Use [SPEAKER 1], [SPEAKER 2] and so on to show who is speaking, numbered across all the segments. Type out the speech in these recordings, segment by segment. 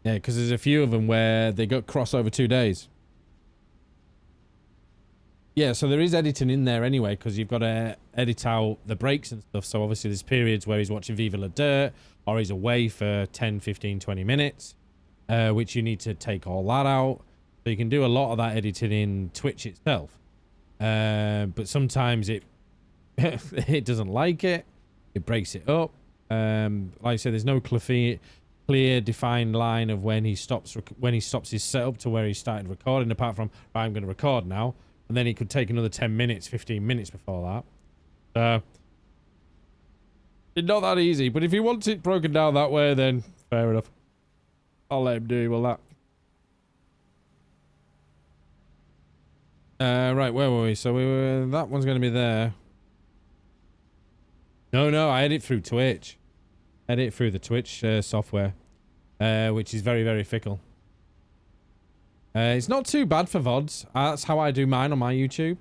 [SPEAKER 1] Yeah, because there's a few of them where they got cross over 2 days. Yeah, so there is editing in there anyway, because you've got to edit out the breaks and stuff. So obviously there's periods where he's watching Viva La Dirt, or he's away for 10, 15, 20 minutes, which you need to take all that out. So you can do a lot of that editing in Twitch itself. But sometimes it it doesn't like it. It breaks it up. Like I said, there's no clear defined line of when he stops his setup to where he started recording, apart from, right, I'm going to record now. And then he could take another 10 minutes, 15 minutes before that. It's not that easy, but if he wants it broken down that way, then fair enough. I'll let him do all that. Right, where were we? So that one's going to be there. No, I edit through Twitch. Edit through the Twitch software, which is very, very fickle. It's not too bad for VODs. That's how I do mine on my YouTube.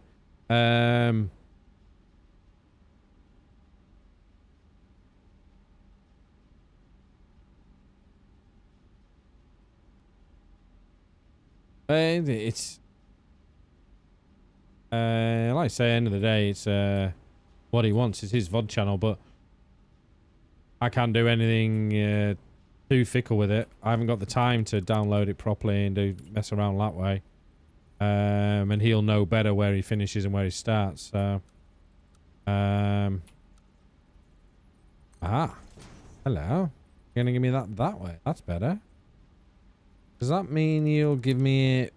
[SPEAKER 1] It's like I say, end of the day, it's what he wants. It's his VOD channel, but I can't do anything too fickle with it. I haven't got the time to download it properly and mess around that way. And he'll know better where he finishes and where he starts. So, hello. You're gonna give me that way. That's better. Does that mean you'll give me it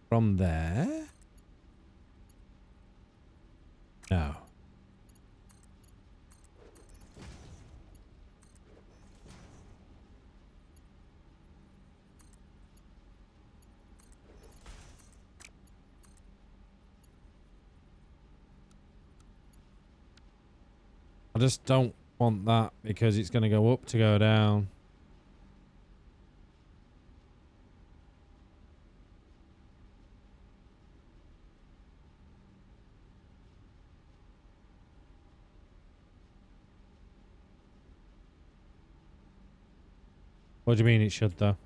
[SPEAKER 1] from there? No. I just don't want that because it's going to go up to go down. What do you mean it should, though?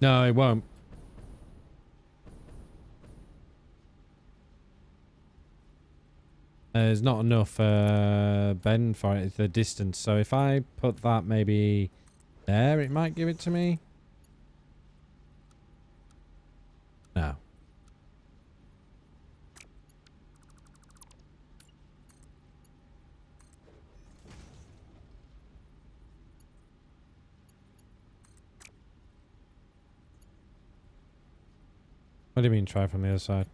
[SPEAKER 1] No, it won't. There's not enough bend for it. It's the distance. So if I put that maybe there, it might give it to me. No. What do you mean try from the other side?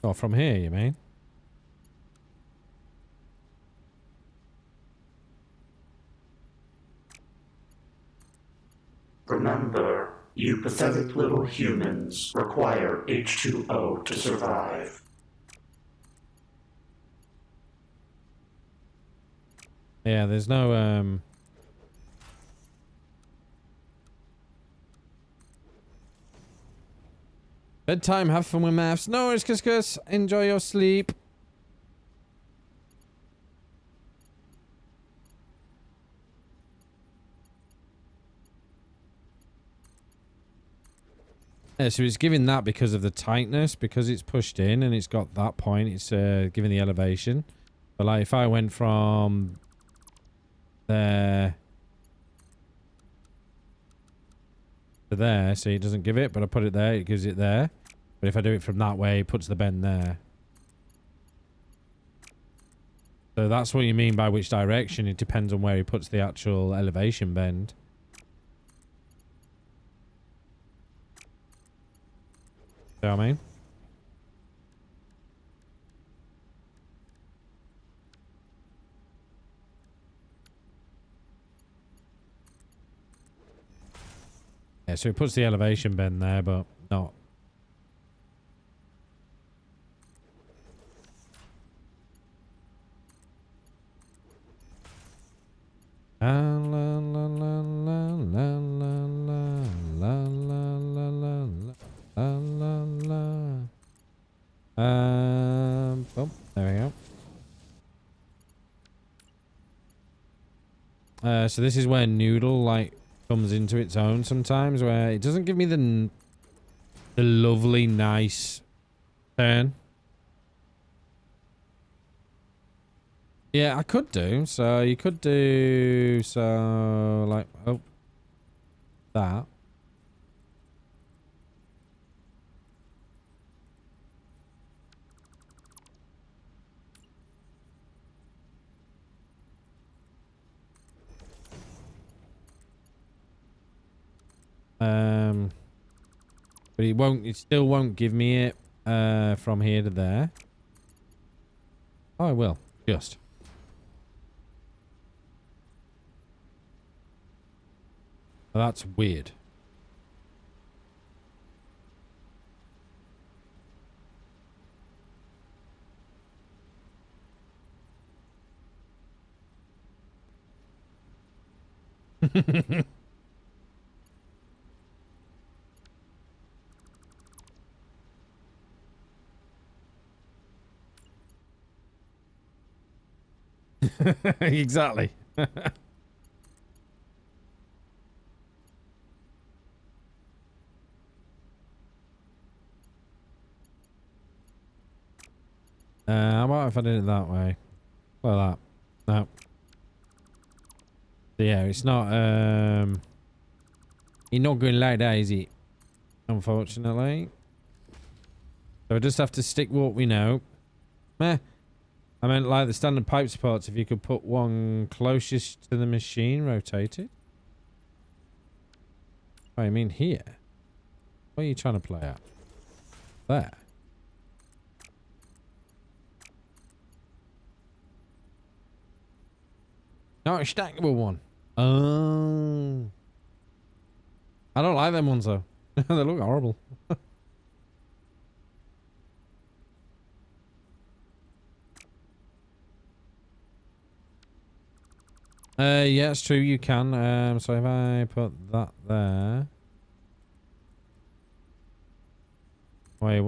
[SPEAKER 1] Oh, from here, you mean?
[SPEAKER 2] Remember, you pathetic little humans require H2O to survive.
[SPEAKER 1] Yeah, there's no bedtime, have fun with maths. No worries, Cuscus. Enjoy your sleep. Yeah, so it's giving that because of the tightness, because it's pushed in and it's got that point, it's giving the elevation. But like if I went from there to there, see, it doesn't give it, but I put it there, it gives it there. But if I do it from that way, it puts the bend there. So that's what you mean by which direction. It depends on where he puts the actual elevation bend. See what I mean? Yeah, so it puts the elevation bend there, but not La la la la la la la la la la la la la. Oh, there we go. So this is where Noodle like comes into its own sometimes, where it doesn't give me the lovely nice turn. Yeah, I could do. So you could do so like that. But it still won't give me it from here to there. Oh, it will. Just. Well, that's weird. Exactly. How about if I did it that way? Like that. No. So yeah, it's not you're not going like that, is it? Unfortunately. So I just have to stick what we know. Meh. I meant like the standard pipe supports, if you could put one closest to the machine rotated. Oh, you mean here? What are you trying to play at? There. No, a stackable one. Oh. I don't like them ones though. They look horrible. Yeah, it's true. You can. So if I put that there. Wait,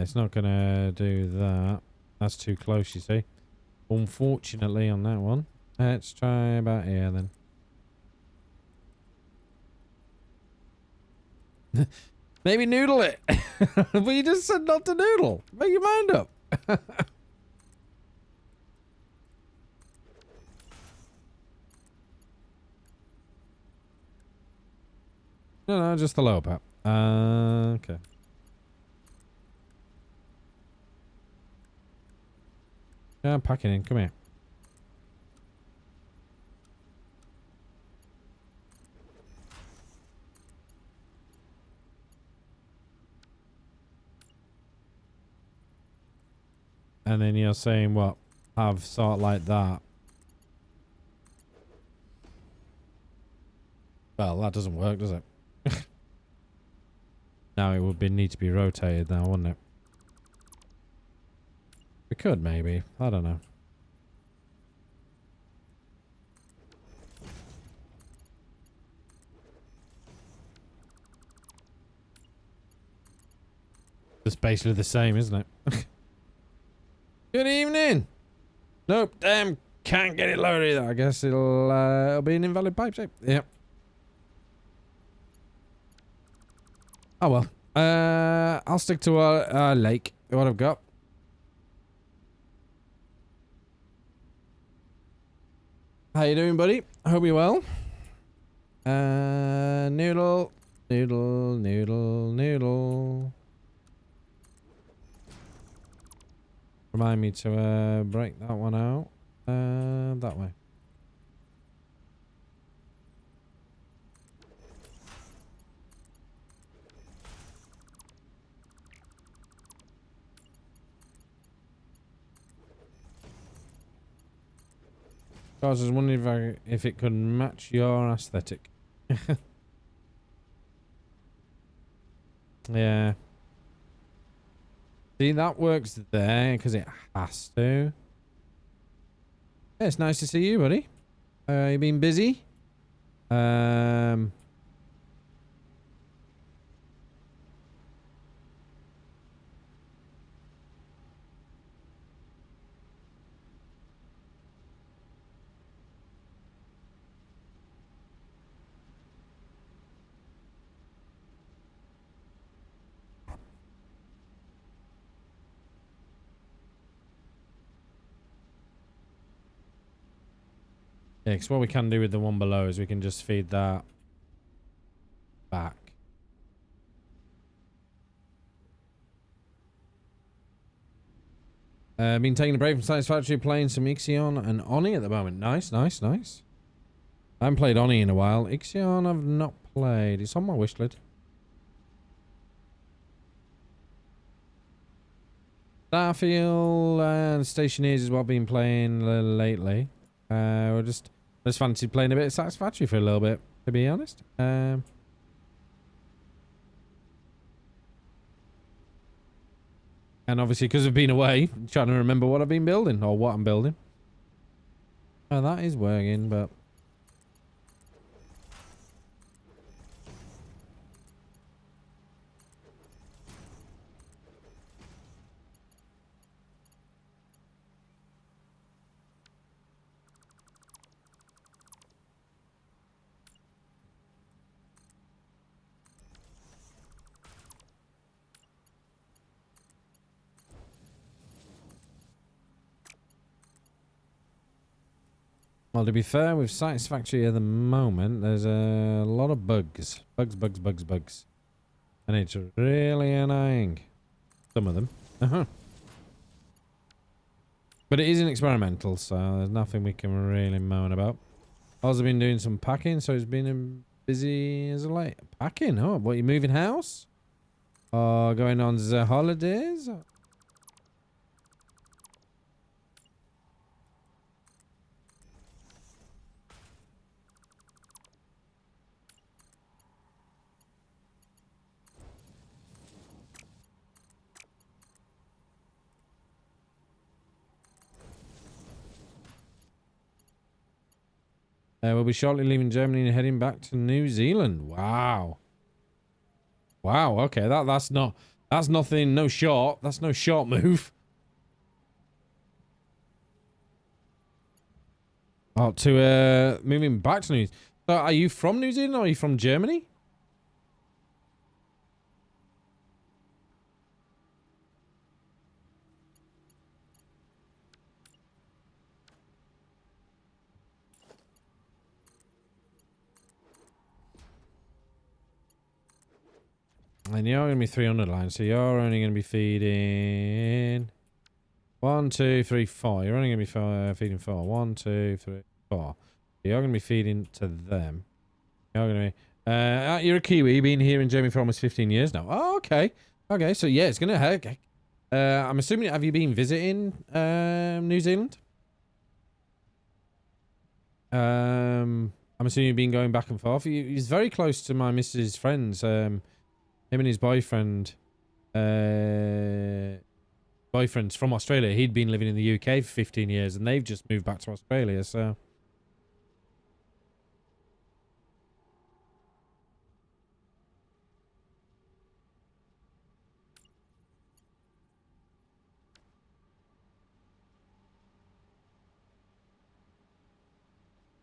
[SPEAKER 1] it's not gonna do that. That's too close, you see. Unfortunately, on that one. Let's try about here then. Maybe noodle it. But you just said not to noodle. Make your mind up. No, just the lower part. Okay. Yeah, I'm packing in. Come here. And then you're saying what? Have sort like that. Well, that doesn't work, does it? Now it would need to be rotated now, wouldn't it? We could maybe. I don't know. It's basically the same, isn't it? Good evening. Nope, damn, can't get it loaded either. I guess it'll be an invalid pipe shape. Yep. Oh well. I'll stick to our lake. What I've got. How you doing, buddy? I hope you're well. Noodle, noodle, noodle, noodle. Remind me to break that one out. That way. I was just wondering if it could match your aesthetic. Yeah. See, that works there because it has to. Yeah, it's nice to see you, buddy. You been busy? Um, yeah, because what we can do with the one below is we can just feed that back. Been taking a break from Satisfactory, playing some Ixion and Oni at the moment. Nice, nice, nice. I haven't played Oni in a while. Ixion I've not played. It's on my wish list. Starfield and Stationeers is what I've been playing lately. We're just fancied playing a bit of Satisfactory for a little bit, to be honest. And obviously, because I've been away, I'm trying to remember what I've been building or what I'm building. Oh, that is working, but well, to be fair, with Satisfactory at the moment, there's a lot of bugs. Bugs. And it's really annoying. Some of them. But it is an experimental, so there's nothing we can really moan about. Also been doing some packing, so it's been busy as of late. Packing? Oh, what, you moving house? Or going on the holidays? We'll be shortly leaving Germany and heading back to New Zealand. Wow. Wow, okay, that's nothing, no short. That's no short move. Oh, to moving back to New Zealand. So are you from New Zealand or are you from Germany? And you're going to be 300 lines, so you're only going to be feeding 1, 2, 3, 4. You're only going to be feeding 4. 1, 2, 3, 4. You're going to be feeding to them. You're going to be... you're a Kiwi. You've been here in Germany for almost 15 years now. Oh, okay. Okay, so yeah, it's going to hurt. I'm assuming, have you been visiting New Zealand? I'm assuming you've been going back and forth. He's very close to my missus' friends. Him and his boyfriend, boyfriend's from Australia. He'd been living in the UK for 15 years, and they've just moved back to Australia. So,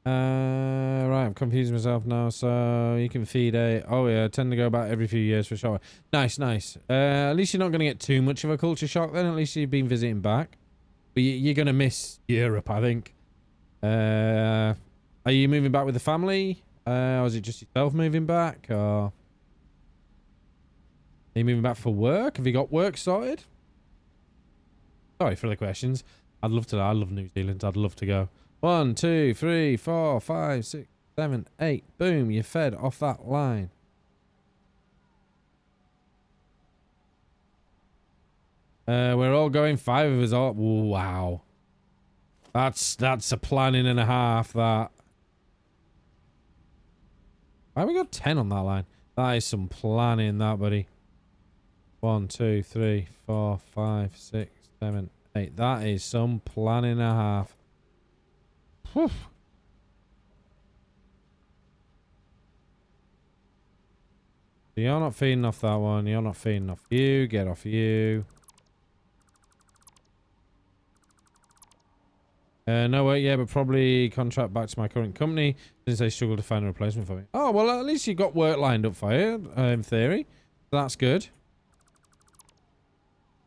[SPEAKER 1] right, I'm confusing myself now. So you can feed a. Oh yeah, I tend to go back every few years for sure. Nice, nice. At least you're not going to get too much of a culture shock then. At least you've been visiting back. But you're going to miss Europe, I think. Are you moving back with the family? Or is it just yourself moving back? Or are you moving back for work? Have you got work sorted? Sorry for the questions. I'd love to. I love New Zealand. I'd love to go. 1, 2, 3, 4, 5, 6, 7, 8. Boom, you're fed off that line. We're all going. 5 of us all. Wow. That's a planning and a half, that. Why have we got 10 on that line? That is some planning, that, buddy. 1, 2, 3, 4, 5, 6, 7, 8. That is some planning and a half. Whew. You're not feeding off that one. You're not feeding off you. Get off you. No, wait, yeah, but probably contract back to my current company since they struggle to find a replacement for me. Oh, well, at least you got work lined up for you, in theory. That's good.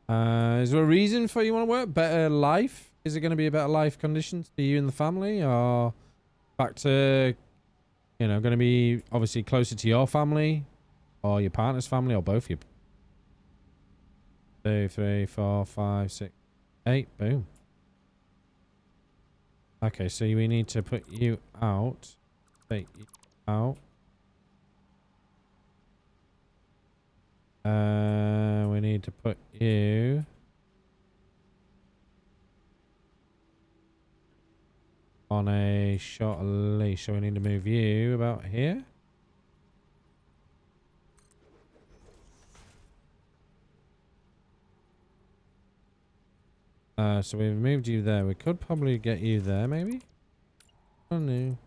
[SPEAKER 1] Is there a reason for you want to work? Better life? Is it going to be a better life conditions for you and the family? Or back to, you know, going to be obviously closer to your family? Or your partner's family? Or both of you? 2, 3, 4, 5, 6, 8. Boom. Okay, so we need to put you out. Take you out. We need to put you on a short leash. So we need to move you about here. So we've moved you there. We could probably get you there, maybe? I don't know.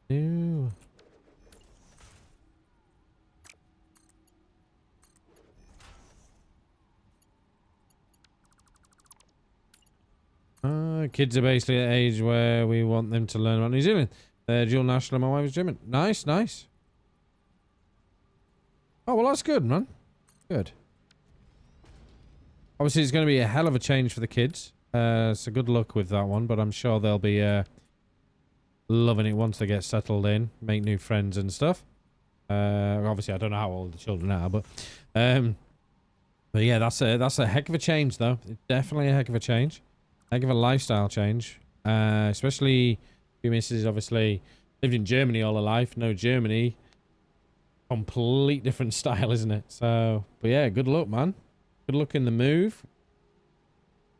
[SPEAKER 1] Ew. Kids are basically at age where we want them to learn about New Zealand. They're dual national, my wife is German. Nice, nice. Oh, well, that's good, man. Good. Obviously, it's going to be a hell of a change for the kids. So good luck with that one, but I'm sure they'll be loving it once they get settled in, make new friends and stuff. Obviously, I don't know how old the children are, but yeah, that's a heck of a change, though. It's definitely a heck of a change. Heck of a lifestyle change. Especially your missus obviously lived in Germany all her life. No Germany. Complete different style, isn't it? So, but yeah, good luck, man. Good luck in the move.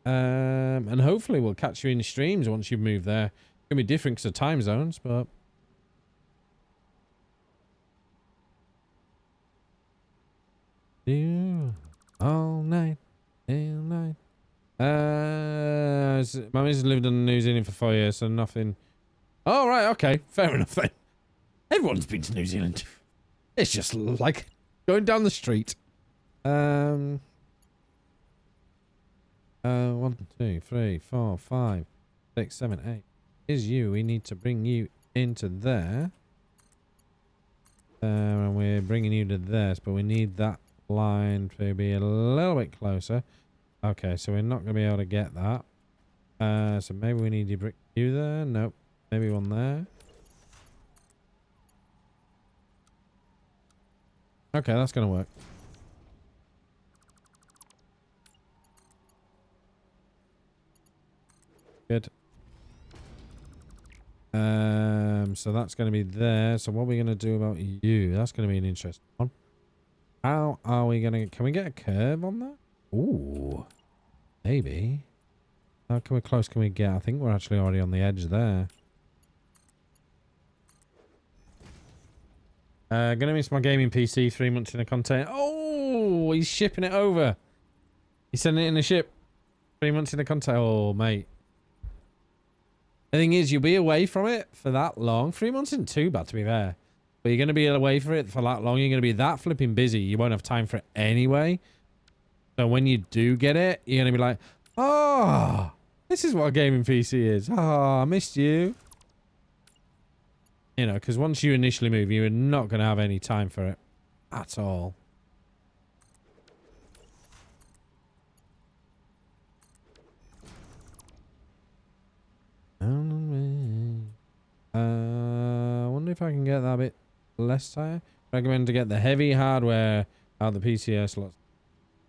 [SPEAKER 1] And hopefully we'll catch you in the streams once you've moved there. It's gonna be different because of time zones, but you all night, all night. My missus lived in New Zealand for 4 years, so nothing. Oh, right, okay, fair enough then. Everyone's been to New Zealand. It's just like going down the street. 1, 2, 3, 4, 5, 6, 7, 8. Is you. We need to bring you into there. And we're bringing you to this, but we need that line to be a little bit closer. Okay, so we're not going to be able to get that. So maybe we need to bring you there. Nope. Maybe one there. Okay, that's going to work. Good. So that's going to be there. So what are we going to do about you? That's going to be an interesting one. How are we going to... Can we get a curve on that? Ooh. Maybe. How close can we get? I think we're actually already on the edge there. Gonna miss my gaming PC. 3 months in a container. Oh, he's shipping it over. He's sending it in a ship. 3 months in a container. Oh, mate. The thing is, you'll be away from it for that long. 3 months isn't too bad, to be fair. But you're going to be away for it for that long. You're going to be that flipping busy. You won't have time for it anyway. So when you do get it, you're going to be like, oh, this is what a gaming PC is. Oh, I missed you. You know, because once you initially move, you're not going to have any time for it at all. I wonder if I can get that a bit less tight. Recommend to get the heavy hardware out of the PCI slots.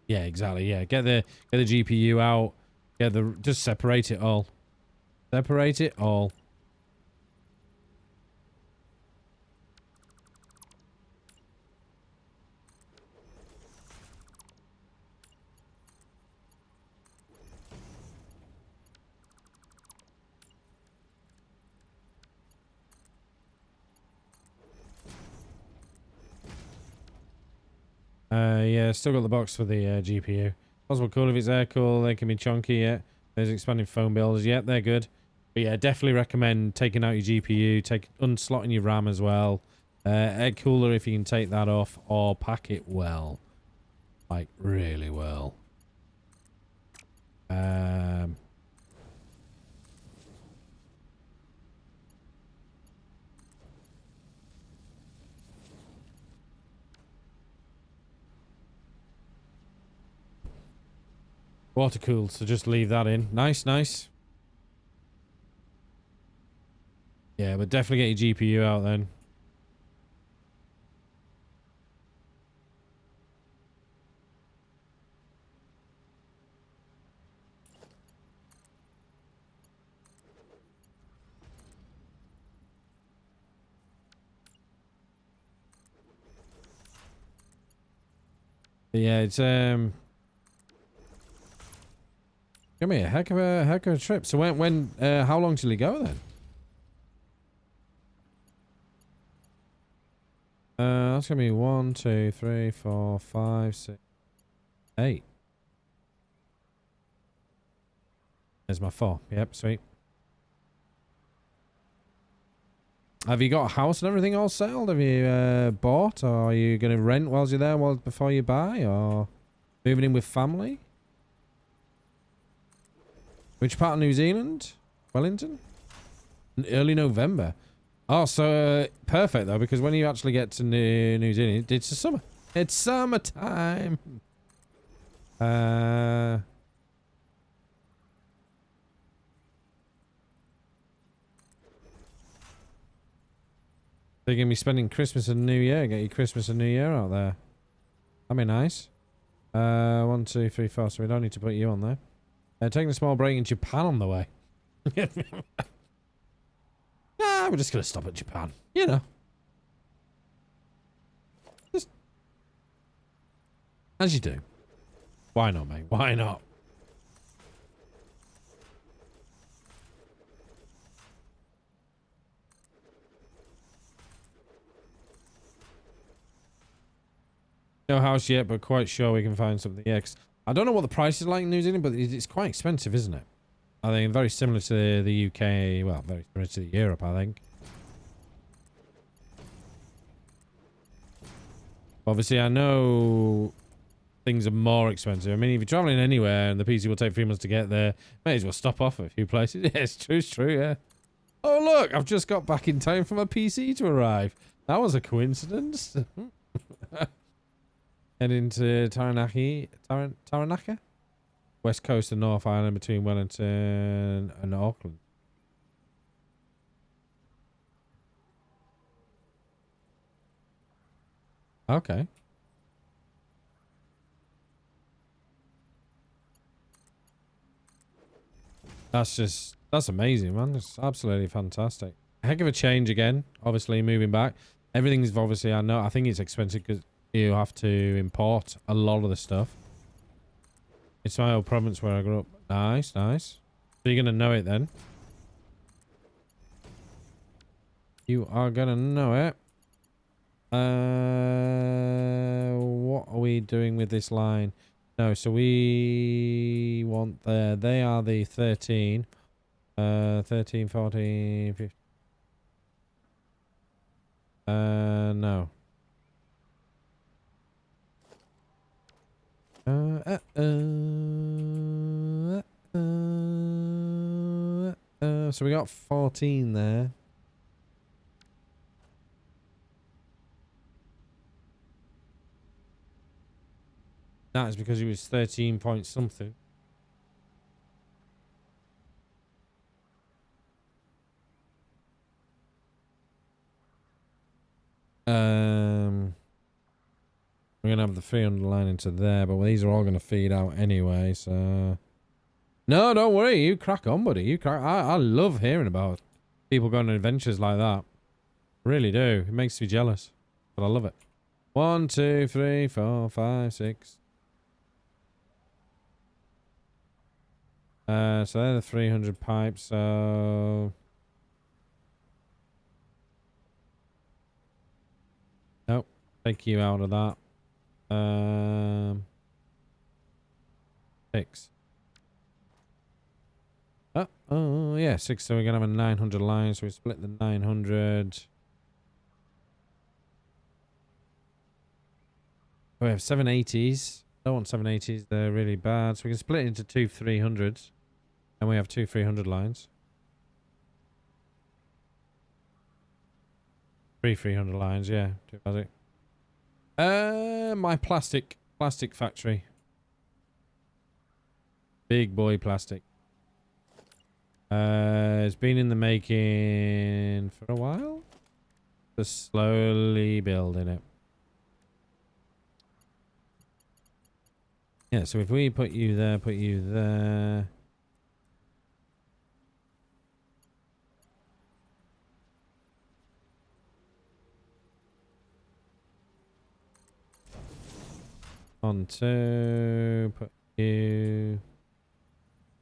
[SPEAKER 1] Yeah, exactly. Yeah, get the GPU out. Just separate it all. Separate it all. Yeah, still got the box for the GPU. Possible cool if it's air cool. They can be chunky. Yeah, there's expanding foam builders. Yeah, they're good. But yeah, definitely recommend taking out your GPU, unslotting your RAM as well. Air cooler if you can take that off, or pack it well, like really well. Water cooled, so just leave that in. Nice, nice. Yeah, but definitely get your GPU out then. But yeah, it's gonna be a heck of a trip. So how long till you go then? That's gonna be 1, 2, 3, 4, 5, 6, 8. There's my 4. Yep, sweet. Have you got a house and everything all settled? Have you bought, or are you gonna rent whilst you're there, before you buy, or moving in with family? Which part of New Zealand? Wellington? Early November. Oh, so perfect though, because when you actually get to New Zealand, it's the summer. It's summertime. They're gonna be spending Christmas and New Year. Get your Christmas and New Year out there. That'd be nice. 1, 2, 3, 4. So we don't need to put you on there. Taking a small break in Japan on the way. Nah, we're just gonna stop at Japan. You know. Just as you do. Why not, mate? Why not? No house yet, but quite sure we can find something. Yeah, 'cause I don't know what the price is like in New Zealand, but it's quite expensive, isn't it? I think very similar to the UK. Well, very similar to Europe, I think. Obviously, I know things are more expensive. I mean, if you're traveling anywhere and the PC will take 3 months to get there, may as well stop off at a few places. Yeah, it's true, yeah. Oh, look, I've just got back in time for my PC to arrive. That was a coincidence. Heading to Taranaka? West coast of North Island between Wellington and Auckland. Okay. That's amazing, man. It's absolutely fantastic. Heck of a change again, obviously moving back. Everything's obviously, I think it's expensive because you have to import a lot of the stuff. It's my old province where I grew up. Nice, nice. So you're going to know it then. You are going to know it. What are we doing with this line? No, so we want they are the 13. 13, 14, 15. No. So we got 14 there. That is because he was 13 point something. We're gonna have the 300 line into there, but these are all gonna feed out anyway. So no, don't worry. You crack on, buddy. You crack. I love hearing about people going on adventures like that. Really do. It makes me jealous, but I love it. 1, 2, 3, 4, 5, 6. So they're the 300 pipes. So nope. Take you out of that. 6. Oh, yeah, 6. So we're gonna have a 900 line. So we split the 900. We have 780s. Don't want 780s. They're really bad. So we can split it into two 300s, and we have two 300 lines. 3 300 lines. Yeah, too basic. My plastic factory. Big boy plastic. It's been in the making for a while. Just slowly building it. Yeah, so if we put you there, put you there. On 2, put you.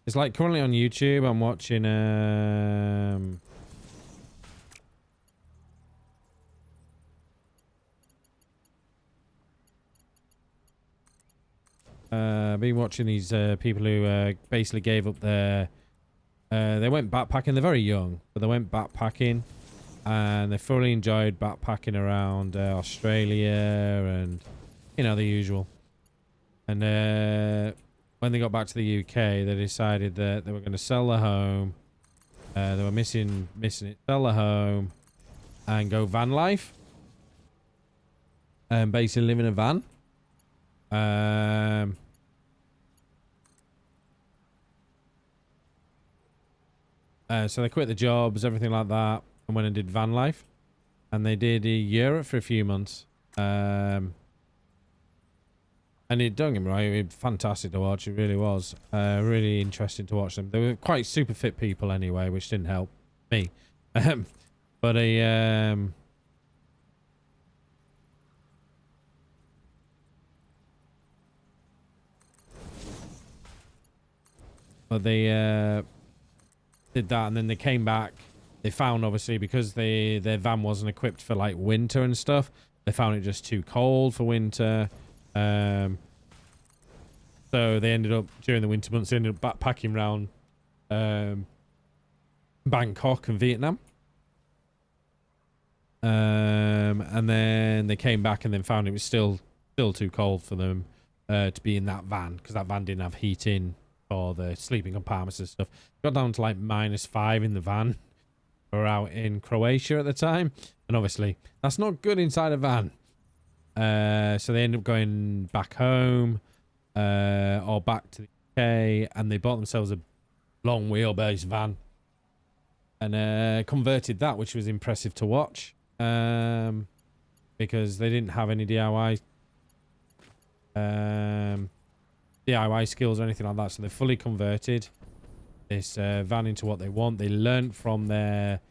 [SPEAKER 1] It's like currently on YouTube, I'm watching been watching these people who basically gave up their they went backpacking. They're very young, but they went backpacking and they thoroughly enjoyed backpacking around Australia and, you know, the usual. And when they got back to the UK, they decided that they were going to sell their home. They were missing it. Sell their home and go van life. And basically live in a van. So they quit the jobs, everything like that, and went and did van life. And they did Europe for a few months. And it, don't get me wrong, it was fantastic to watch. It really was. Really interesting to watch them. They were quite super fit people anyway, which didn't help me. But they did that, and then they came back. They found, obviously, because their van wasn't equipped for like winter and stuff, they found it just too cold for winter. So they ended up, during the winter months, they ended up backpacking around Bangkok and Vietnam. And then they came back and then found it was still too cold for them to be in that van, because that van didn't have heating for the sleeping compartments and stuff. Got down to like -5 in the van. We were out in Croatia at the time, and obviously that's not good inside a van. So they ended up going back home or back to the UK, and they bought themselves a long wheelbase van and converted that, which was impressive to watch, because they didn't have any DIY skills or anything like that. So they fully converted this van into what they want. They learned from their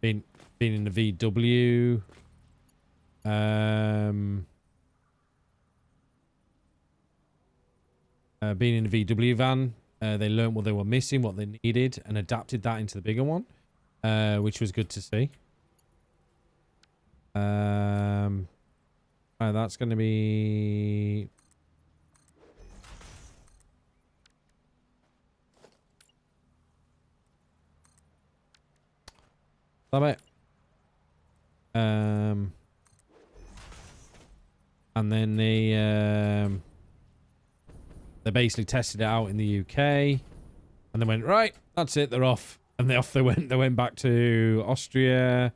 [SPEAKER 1] being in the VW. Being in the VW van, they learned what they were missing, what they needed, and adapted that into the bigger one, which was good to see. That's going to be... Love it. And then they basically tested it out in the UK, and they went, right, that's it, they're off. And they went. They went back to Austria.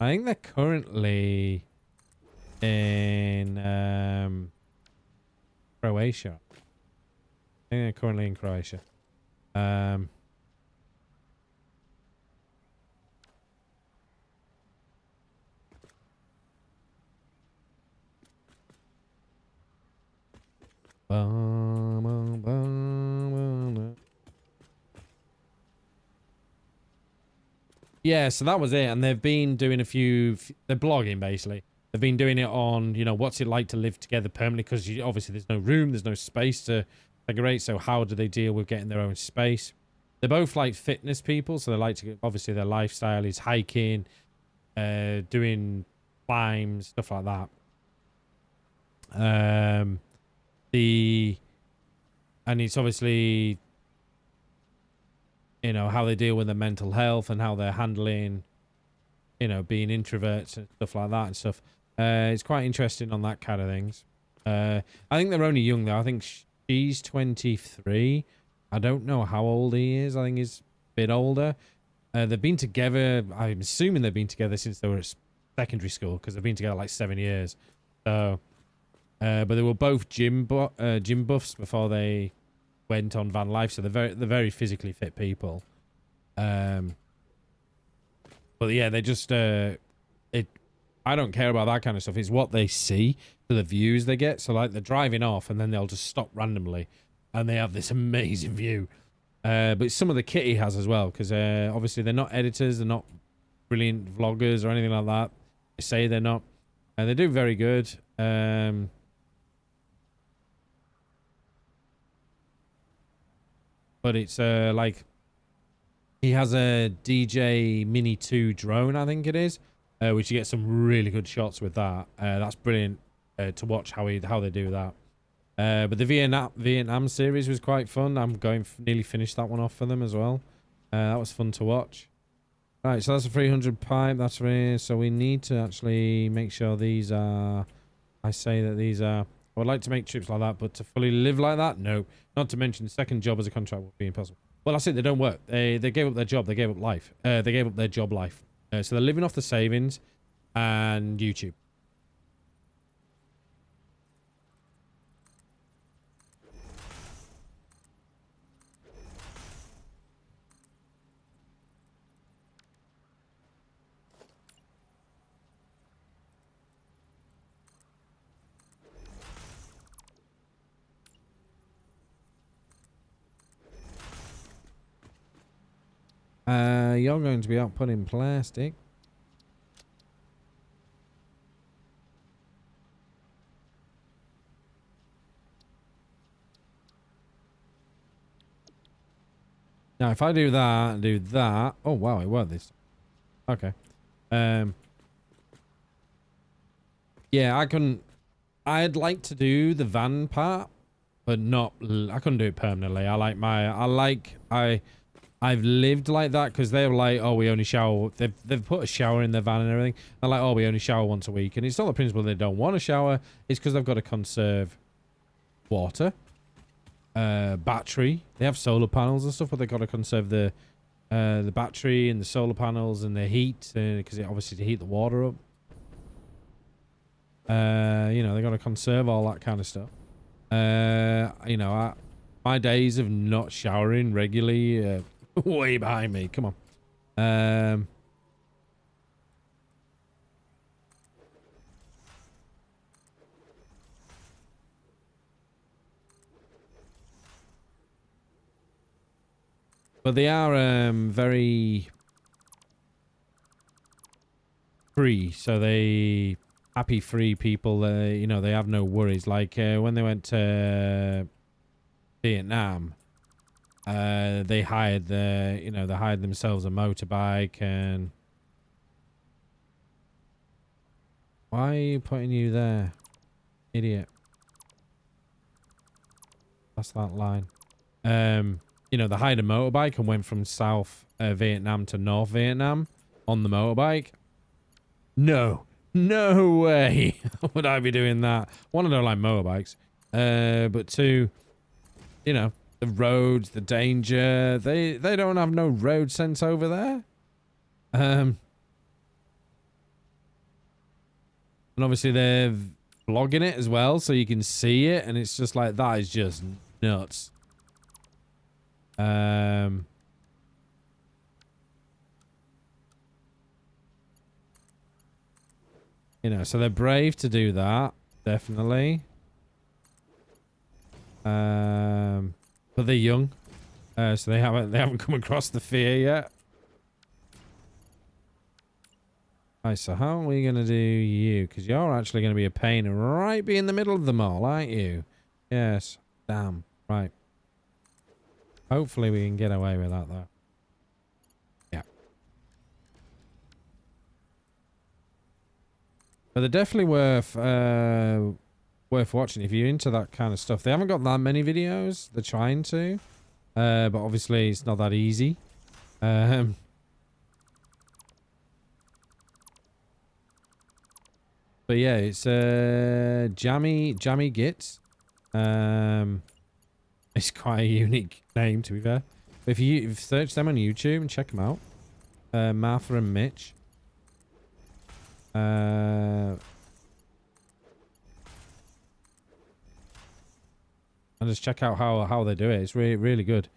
[SPEAKER 1] I think they're currently in Croatia. I think they're currently in Croatia. Yeah, so that was it. And they've been doing a few... They're blogging, basically. They've been doing it on, you know, what's it like to live together permanently? Because obviously there's no room, there's no space to segregate. So how do they deal with getting their own space? They're both like fitness people. So they like to... Obviously their lifestyle is hiking, doing climbs, stuff like that. And it's obviously, you know, how they deal with their mental health and how they're handling, you know, being introverts and stuff like that and stuff. It's quite interesting on that kind of things. I think they're only young though. I think she's 23. I don't know how old he is. I think he's a bit older. They've been together. I'm assuming they've been together since they were at secondary school because they've been together like 7 years. So, but they were both gym buffs before they went on van life. So they're very physically fit people. But yeah, they just I don't care about that kind of stuff. It's what they see, the views they get. So like they're driving off and then they'll just stop randomly, and they have this amazing view. But some of the kit he has as well, because obviously they're not editors, they're not brilliant vloggers or anything like that. They say they're not, and they do very good. But it's like he has a DJ Mini 2 drone, I think it is, which you get some really good shots with that. That's brilliant to watch how they do that. But the Vietnam series was quite fun. I'm nearly finished that one off for them as well. That was fun to watch. Right, so that's a 300 pipe. That's really, so we need to actually make sure these are. I say that these are. I would like to make trips like that, but to fully live like that, no. Not to mention, the second job as a contract would be impossible. Well, that's it. They don't work. They gave up their job. They gave up life. They gave up their job life. So they're living off the savings and YouTube. You're going to be outputting plastic. Now, if I do that and do that... Oh, wow, it worked this. Okay. Yeah, I couldn't... I'd like to do the van part, but not... I couldn't do it permanently. I've lived like that because they're like, oh, we only shower. They've put a shower in their van and everything. They're like, oh, we only shower once a week. And it's not the principle they don't want to shower. It's because they've got to conserve water, battery. They have solar panels and stuff, but they've got to conserve the battery and the solar panels and the heat because obviously to heat the water up. You know, they've got to conserve all that kind of stuff. You know, my days of not showering regularly way behind me. Come on. But they are very free, so they happy free people. You know, they have no worries. Like when they went to Vietnam, they hired they hired themselves a motorbike. And why are you putting you there, idiot? That's that line. You know, they hired a motorbike and went from South Vietnam to North Vietnam on the motorbike. No way would I be doing that. One, I don't like motorbikes, but two, you know, the roads, the danger. They don't have no road sense over there. And obviously they're vlogging it as well, so you can see it, and it's just like, that is just nuts. You know, so they're brave to do that, definitely. But they're young, so they haven't come across the fear yet. Right, so how are we gonna do you? Because you're actually gonna be a pain right be in the middle of them all, aren't you? Yes. Damn. Right. Hopefully we can get away with that though. Yeah. But they're definitely worth worth watching if you're into that kind of stuff. They haven't got that many videos. They're trying to, but obviously it's not that easy. But yeah, it's Jammy Gits. It's quite a unique name, to be fair. But if you search them on YouTube and check them out, Martha and Mitch. And just check out how they do it. It's really good.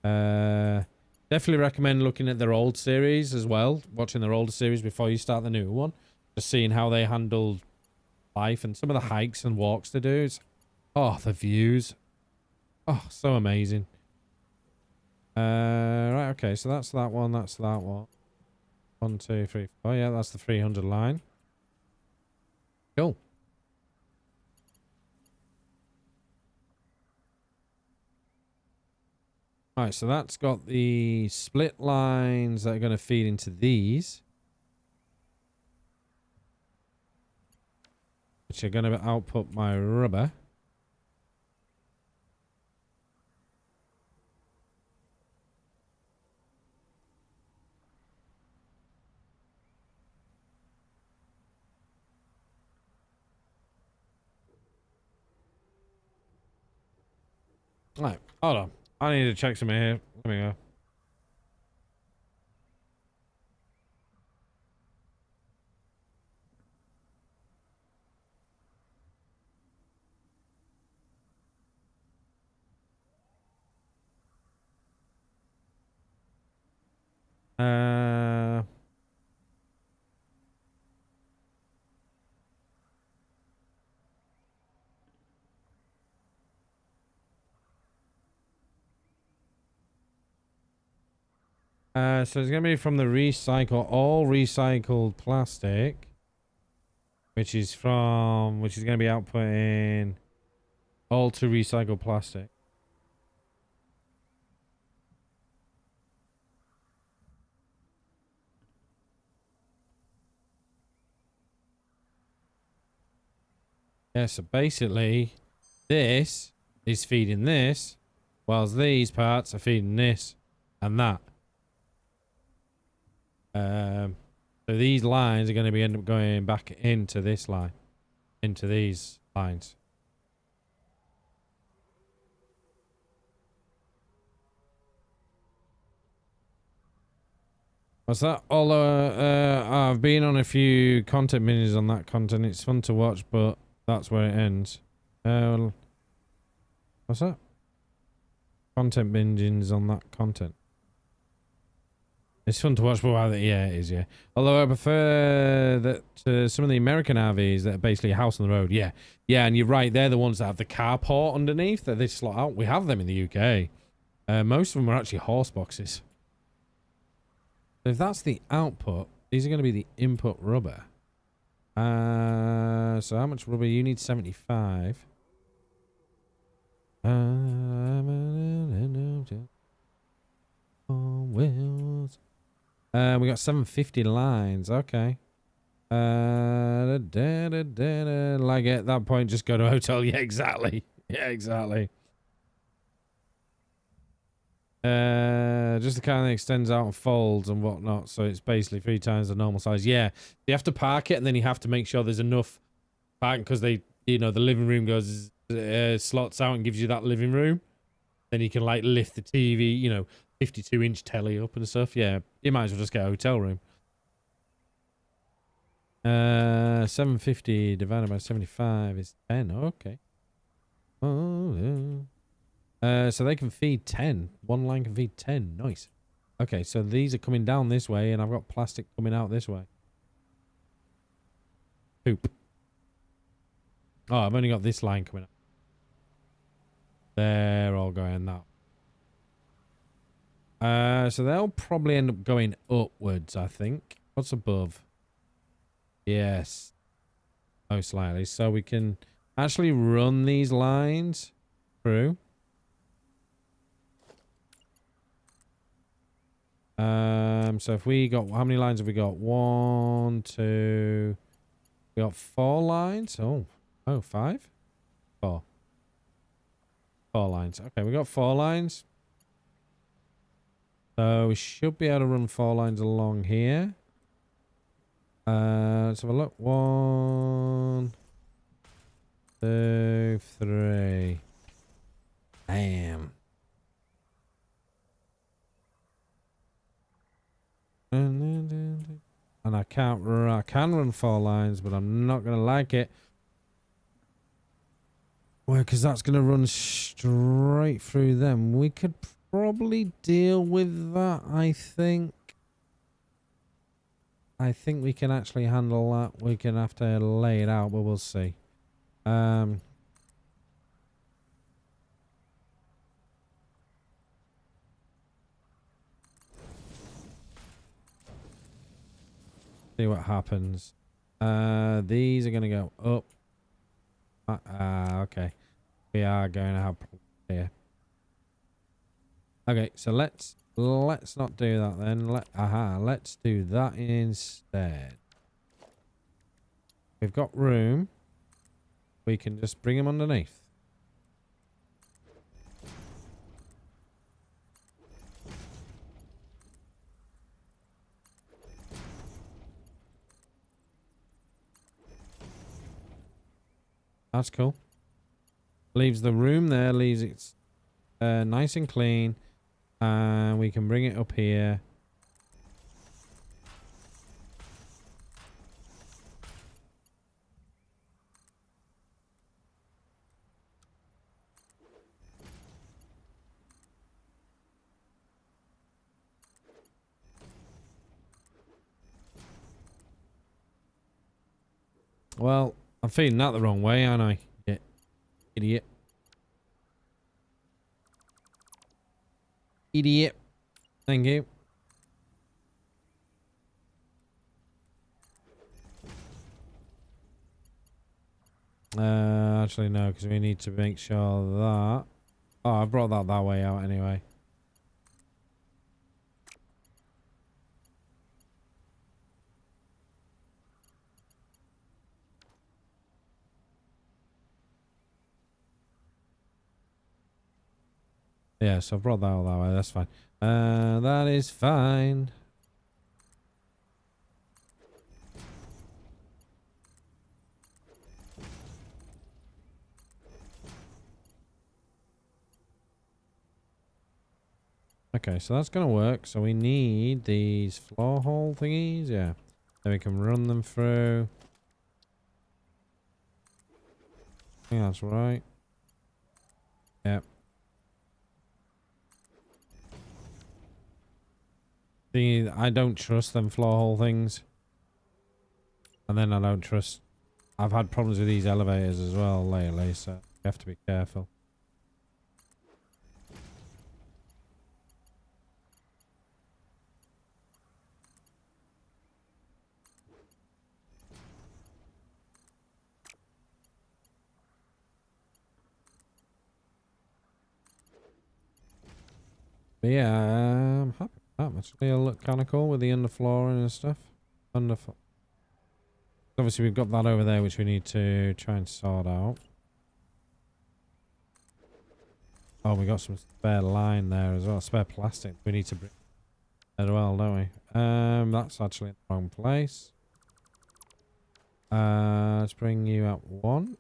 [SPEAKER 1] Definitely recommend looking at their old series as well. Watching their older series before you start the new one. Just seeing how they handled life and some of the hikes and walks they do. Oh, the views. Oh, so amazing. Right, okay, so that's that one, that's that one. 1, 2, 3, 4. Yeah, that's the 300 line. Cool. Alright, so that's got the split lines that are going to feed into these. Which are going to output my rubber. Right, hold on. I need to check some here. Let me go. So it's going to be from the all recycled plastic, which is going to be outputting all to recycled plastic. Yeah, so basically, this is feeding this, whilst these parts are feeding this and that. So these lines are going to end up going back into this line, into these lines. What's that? Although I've been on a few content minis on that content, it's fun to watch, but that's where it ends. What's that? Content bingings on that content. It's fun to watch, but yeah, it is, yeah. Although I prefer that to some of the American RVs that are basically a house on the road. Yeah. Yeah, and you're right. They're the ones that have the carport underneath that they slot out. We have them in the UK. Most of them are actually horse boxes. So if that's the output, these are going to be the input rubber. So how much rubber? You need 75. Wheels. We got 750 lines. Okay. Like at that point, just go to a hotel. Yeah, exactly. Yeah, exactly. Just the kind that extends out and folds and whatnot, so it's basically 3 times the normal size. Yeah, you have to park it, and then you have to make sure there's enough parking because they, the living room goes slots out and gives you that living room. Then you can like lift the TV, 52-inch telly up and stuff. Yeah, you might as well just get a hotel room. 750 divided by 75 is 10. Okay. Oh, yeah. So they can feed 10. One line can feed 10. Nice. Okay, so these are coming down this way, and I've got plastic coming out this way. Poop. Oh, I've only got this line coming up. They're all going that. So they'll probably end up going upwards, I think. What's above? Yes. Most likely. So we can actually run these lines through. So if we got, how many lines have we got? 1, 2. We got 4 lines. Oh, 5. Four. 4 lines. Okay, we got 4 lines. So we should be able to run 4 lines along here. Let's have a look. 1, 2, 3. Damn. And I can run 4 lines, but I'm not gonna like it. Well, because that's gonna run straight through them. We could probably deal with that, I think. I think we can actually handle that. We're gonna have to lay it out, but we'll see. See what happens. These are gonna go up. Okay. We are going to have problems here. Okay, so let's not do that then. Let's do that instead. We've got room. We can just bring them underneath. That's cool. Leaves the room there, leaves it nice and clean. And we can bring it up here. Well, I'm feeding that the wrong way, aren't I? Yeah. Idiot. Idiot. Thank you. Actually no, because we need to make sure that... Oh, I brought that way out anyway. Yeah, so I've brought that all that way. That's fine. That is fine. Okay, so that's going to work. So we need these floor hole thingies. Yeah. Then we can run them through. I think that's right. Yep. See, I don't trust them floor hole things. And then I don't trust... I've had problems with these elevators as well lately, so you have to be careful. But yeah, I'm happy with that. Actually, it'll look kind of cool with the underflooring and stuff. Obviously, we've got that over there, which we need to try and sort out. Oh, we got some spare line there as well. Spare plastic. We need to bring as well, don't we? That's actually in the wrong place. Let's bring you up 1.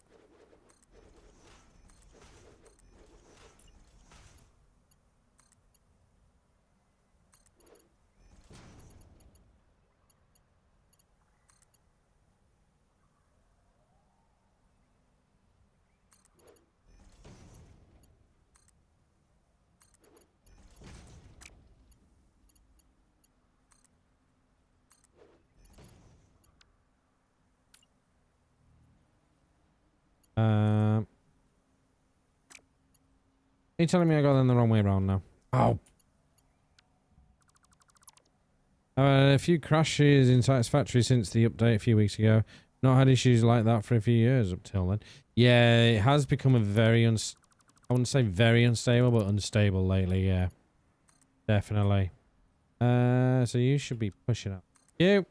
[SPEAKER 1] Are you telling me I got them the wrong way around now? Oh. A few crashes in Satisfactory since the update a few weeks ago. Not had issues like that for a few years up till then. Yeah, it has become a very I wouldn't say very unstable, but unstable lately, yeah. Definitely. So you should be pushing up. You.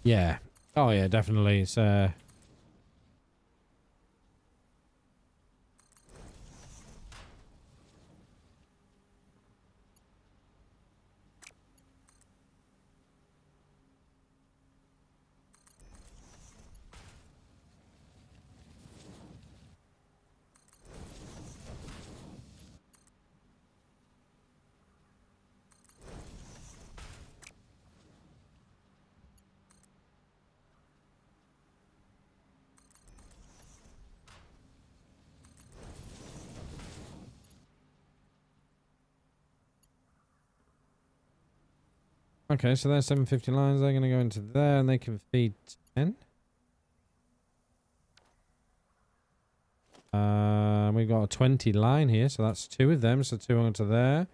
[SPEAKER 1] Yeah. Oh yeah, definitely. It's okay, so there's 750 lines. They're gonna go into there and they can feed 10. We've got a 20 line here, so that's 2 of them, so 2 onto there.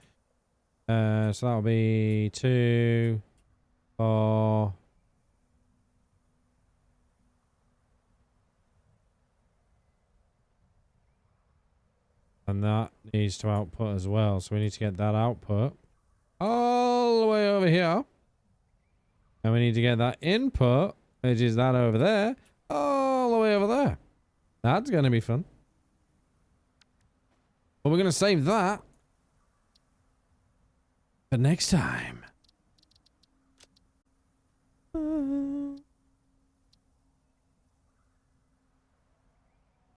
[SPEAKER 1] So that'll be 2, 4. And that needs to output as well, so we need to get that output all the way over here. And we need to get that input, which is that over there, all the way over there. That's going to be fun. But we're going to save that for next time.